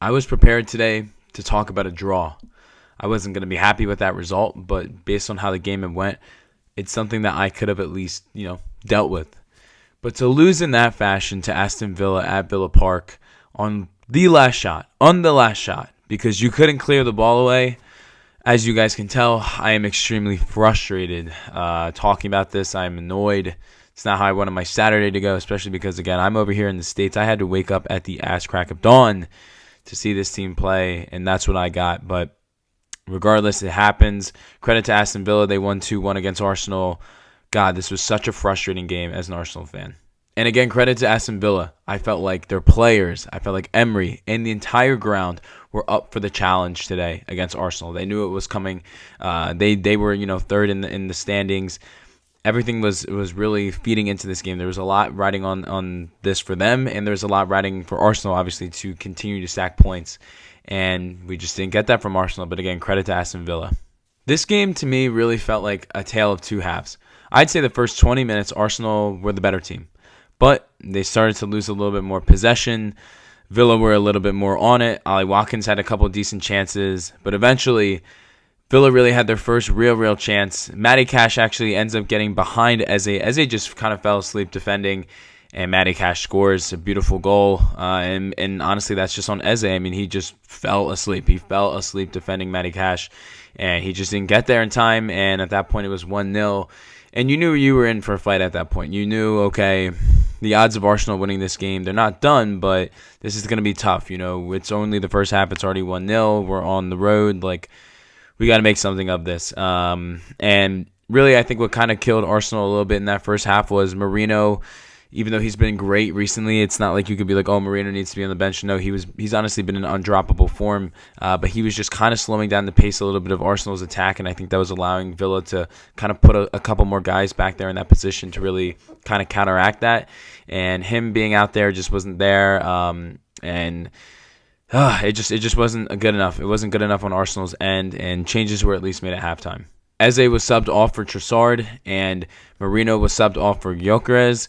I was prepared today to talk about a draw. I wasn't going to be happy with that result, but based on how the game had went, it's something that I could have at least, dealt with. But to lose in that fashion to Aston Villa at Villa Park on the last shot, because you couldn't clear the ball away, as you guys can tell, I am extremely frustrated talking about this. I'm annoyed. It's not how I wanted my Saturday to go, especially because, again, I'm over here in the States. I had to wake up at the ass crack of dawn to see this team play, and that's what I got. But regardless, it happens. Credit to Aston Villa. They won 2-1 against Arsenal. God, this was such a frustrating game as an Arsenal fan. And again, credit to Aston Villa. I felt like their players, I felt like Emery and the entire ground were up for the challenge today against Arsenal. They knew it was coming. They were third in the standings. Everything was really feeding into this game. There was a lot riding on this for them, and there was a lot riding for Arsenal, obviously, to continue to stack points. And we just didn't get that from Arsenal. But again, credit to Aston Villa. This game, to me, really felt like a tale of two halves. I'd say the first 20 minutes, Arsenal were the better team. But they started to lose a little bit more possession. Villa were a little bit more on it. Ollie Watkins had a couple of decent chances. But eventually, Villa really had their first real chance. Matty Cash actually ends up getting behind Eze. Eze just kind of fell asleep defending. And Matty Cash scores a beautiful goal. And honestly, that's just on Eze. I mean, he just fell asleep. He fell asleep defending Matty Cash. And he just didn't get there in time. And at that point, it was 1-0. And you knew you were in for a fight at that point. You knew, okay, the odds of Arsenal winning this game, they're not done, but this is going to be tough. It's only the first half. It's already 1-0. We're on the road. We got to make something of this. And really, I think what kind of killed Arsenal a little bit in that first half was Marino. Even though he's been great recently, it's not like you could be like, oh, Marino needs to be on the bench. No, he's honestly been in undroppable form, but he was just kind of slowing down the pace a little bit of Arsenal's attack, and I think that was allowing Villa to kind of put a couple more guys back there in that position to really kind of counteract that. And him being out there just wasn't there, and it just wasn't good enough. It wasn't good enough on Arsenal's end, and changes were at least made at halftime. Eze was subbed off for Trossard, and Marino was subbed off for Gyökeres.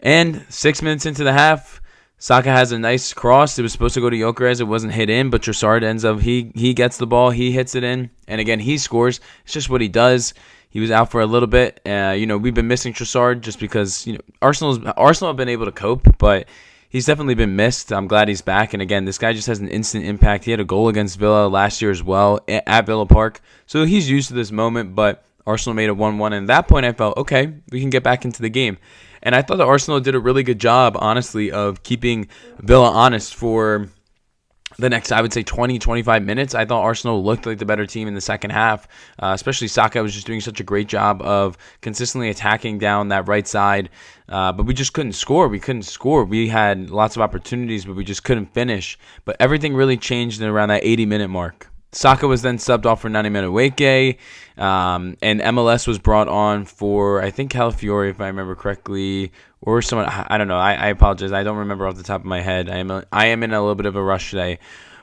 And 6 minutes into the half, Saka has a nice cross. It was supposed to go to Gyökeres. It wasn't hit in, but Trossard ends up, he gets the ball. He hits it in. And again, he scores. It's just what he does. He was out for a little bit. We've been missing Trossard just because, Arsenal have been able to cope, but he's definitely been missed. I'm glad he's back. And again, this guy just has an instant impact. He had a goal against Villa last year as well at Villa Park. So he's used to this moment, but Arsenal made it 1-1. And at that point, I felt, okay, we can get back into the game. And I thought that Arsenal did a really good job, honestly, of keeping Villa honest for the next, I would say, 20, 25 minutes. I thought Arsenal looked like the better team in the second half, especially Saka was just doing such a great job of consistently attacking down that right side. But we just couldn't score. We had lots of opportunities, but we just couldn't finish. But everything really changed around that 80-minute mark. Saka was then subbed off for 90-minute Waike, and MLS was brought on for, I think, Calafiore, if I remember correctly, or someone, I don't know, I apologize, I don't remember off the top of my head. I am in a little bit of a rush today,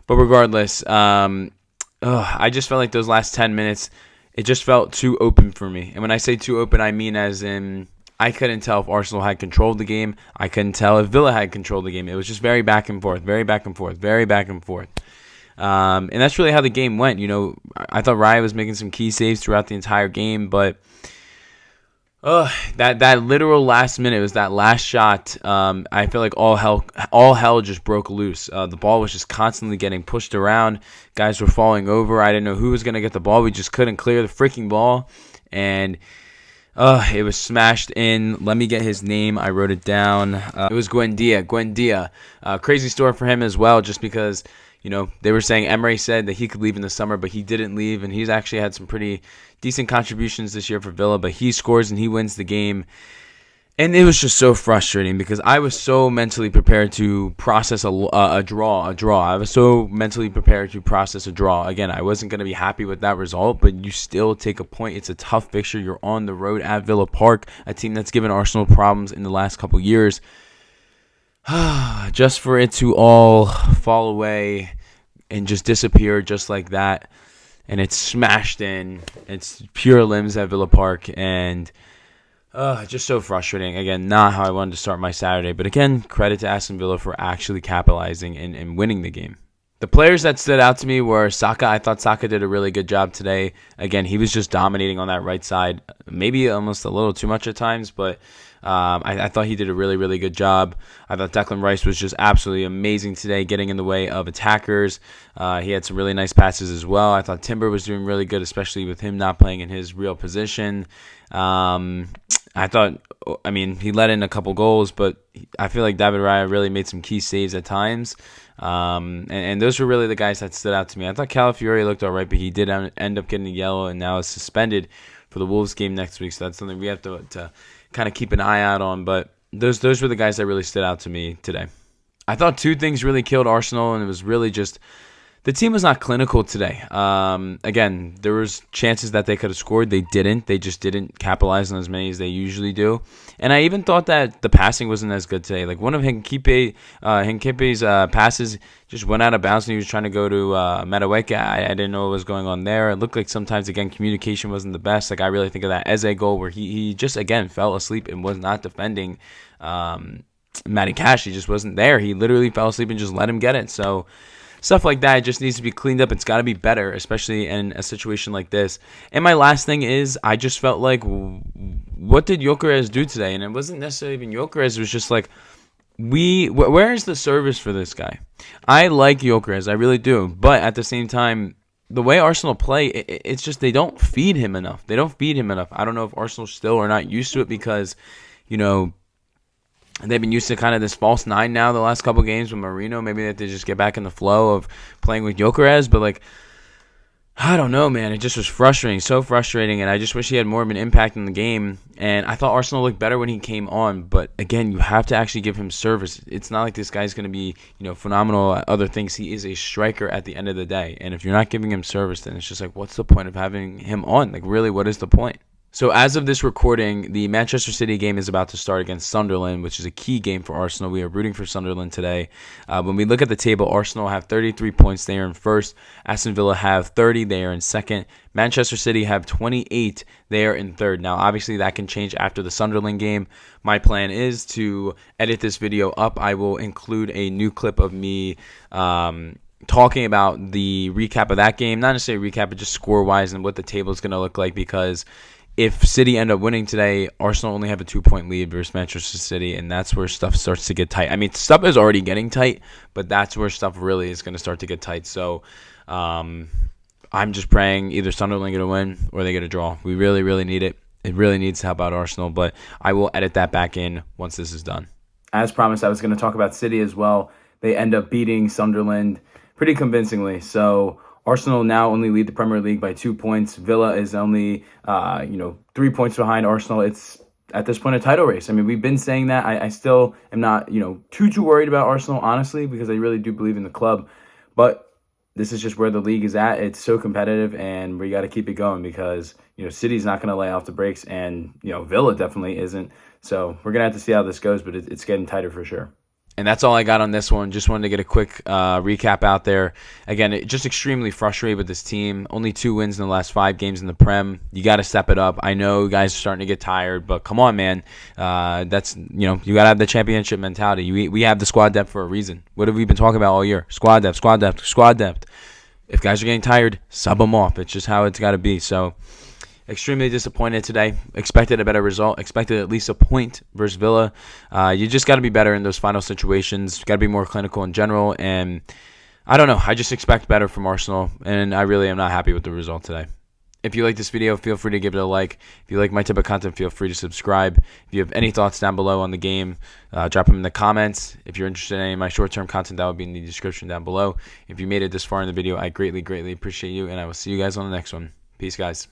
but regardless, I just felt like those last 10 minutes, it just felt too open for me, and when I say too open, I mean as in, I couldn't tell if Arsenal had controlled the game, I couldn't tell if Villa had controlled the game. It was just very back and forth. And that's really how the game went. I thought Raya was making some key saves throughout the entire game, but that literal last minute was that last shot. I feel like all hell just broke loose. The ball was just constantly getting pushed around. Guys were falling over. I didn't know who was going to get the ball. We just couldn't clear the freaking ball, and it was smashed in. Let me get his name. I wrote it down. It was Buendia. Crazy story for him as well, just because they were saying Emery said that he could leave in the summer, but he didn't leave, and he's actually had some pretty decent contributions this year for Villa, but he scores and he wins the game. And it was just so frustrating because I was so mentally prepared to process a draw. I was so mentally prepared to process a draw. Again, I wasn't going to be happy with that result, but you still take a point. It's a tough fixture. You're on the road at Villa Park, a team that's given Arsenal problems in the last couple years. Just for it to all fall away and just disappear just like that, and it's smashed in. It's pure limbs at Villa Park, and just so frustrating. Again, not how I wanted to start my Saturday, but again, credit to Aston Villa for actually capitalizing and winning the game. The players that stood out to me were Saka. I thought Saka did a really good job today. Again, he was just dominating on that right side, maybe almost a little too much at times, but I thought he did a really, really good job. I thought Declan Rice was just absolutely amazing today, getting in the way of attackers. He had some really nice passes as well. I thought Timber was doing really good, especially with him not playing in his real position. I thought, he let in a couple goals, but I feel like David Raya really made some key saves at times. And those were really the guys that stood out to me. I thought Calafiori looked all right, but he did end up getting a yellow and now is suspended for the Wolves game next week. So that's something we have to kind of keep an eye out on. But those were the guys that really stood out to me today. I thought two things really killed Arsenal, and it was really just the team was not clinical today. Again, there was chances that they could have scored. They didn't. They just didn't capitalize on as many as they usually do. And I even thought that the passing wasn't as good today. Like one of Henkipe's passes just went out of bounds and he was trying to go to Madueke. I didn't know what was going on there. It looked like sometimes, again, communication wasn't the best. Like I really think of that Eze goal where he just, again, fell asleep and was not defending Matty Cash. He just wasn't there. He literally fell asleep and just let him get it. So stuff like that just needs to be cleaned up. It's got to be better, especially in a situation like this. And my last thing is, I just felt like, what did Gyökeres do today? And it wasn't necessarily even Gyökeres. It was just like, where is the service for this guy? I like Gyökeres, I really do. But at the same time, the way Arsenal play, it's just they don't feed him enough. I don't know if Arsenal still are not used to it because, they've been used to kind of this false nine now the last couple games with Marino. Maybe that they just get back in the flow of playing with Gyökeres. But, I don't know, man. It just was frustrating, so frustrating. And I just wish he had more of an impact in the game. And I thought Arsenal looked better when he came on. But, again, you have to actually give him service. It's not like this guy's going to be, phenomenal at other things. He is a striker at the end of the day. And if you're not giving him service, then it's just like, what's the point of having him on? Like, really, what is the point? So as of this recording, the Manchester City game is about to start against Sunderland, which is a key game for Arsenal. We are rooting for Sunderland today. When we look at the table, Arsenal have 33 points. They are in first. Aston Villa have 30. They are in second. Manchester City have 28. They are in third. Now, obviously, that can change after the Sunderland game. My plan is to edit this video up. I will include a new clip of me talking about the recap of that game. Not necessarily recap, but just score-wise and what the table is going to look like, because if City end up winning today, Arsenal only have a 2-point lead versus Manchester City, and that's where stuff starts to get tight. I mean, stuff is already getting tight, but that's where stuff really is going to start to get tight. So I'm just praying either Sunderland get a win or they get a draw. We really, really need it. It really needs to help out Arsenal, but I will edit that back in once this is done. As promised, I was going to talk about City as well. They end up beating Sunderland pretty convincingly. So Arsenal now only lead the Premier League by 2 points. Villa is only, 3 points behind Arsenal. It's, at this point, a title race. I mean, we've been saying that. I still am not, too worried about Arsenal, honestly, because I really do believe in the club. But this is just where the league is at. It's so competitive, and we got to keep it going because, City's not going to lay off the brakes, and, Villa definitely isn't. So we're going to have to see how this goes, but it's getting tighter for sure. And that's all I got on this one. Just wanted to get a quick recap out there. Again, just extremely frustrated with this team. Only 2 wins in the last 5 games in the Prem. You got to step it up. I know guys are starting to get tired, but come on, man. That's you got to have the championship mentality. We have the squad depth for a reason. What have we been talking about all year? Squad depth, squad depth, squad depth. If guys are getting tired, sub them off. It's just how it's got to be. So extremely disappointed today. Expected a better result. Expected at least a point versus Villa. You just got to be better in those final situations. Got to be more clinical in general. And I don't know. I just expect better from Arsenal. And I really am not happy with the result today. If you like this video, feel free to give it a like. If you like my type of content, feel free to subscribe. If you have any thoughts down below on the game, drop them in the comments. If you're interested in any of my short-term content, that will be in the description down below. If you made it this far in the video, I greatly, greatly appreciate you. And I will see you guys on the next one. Peace, guys.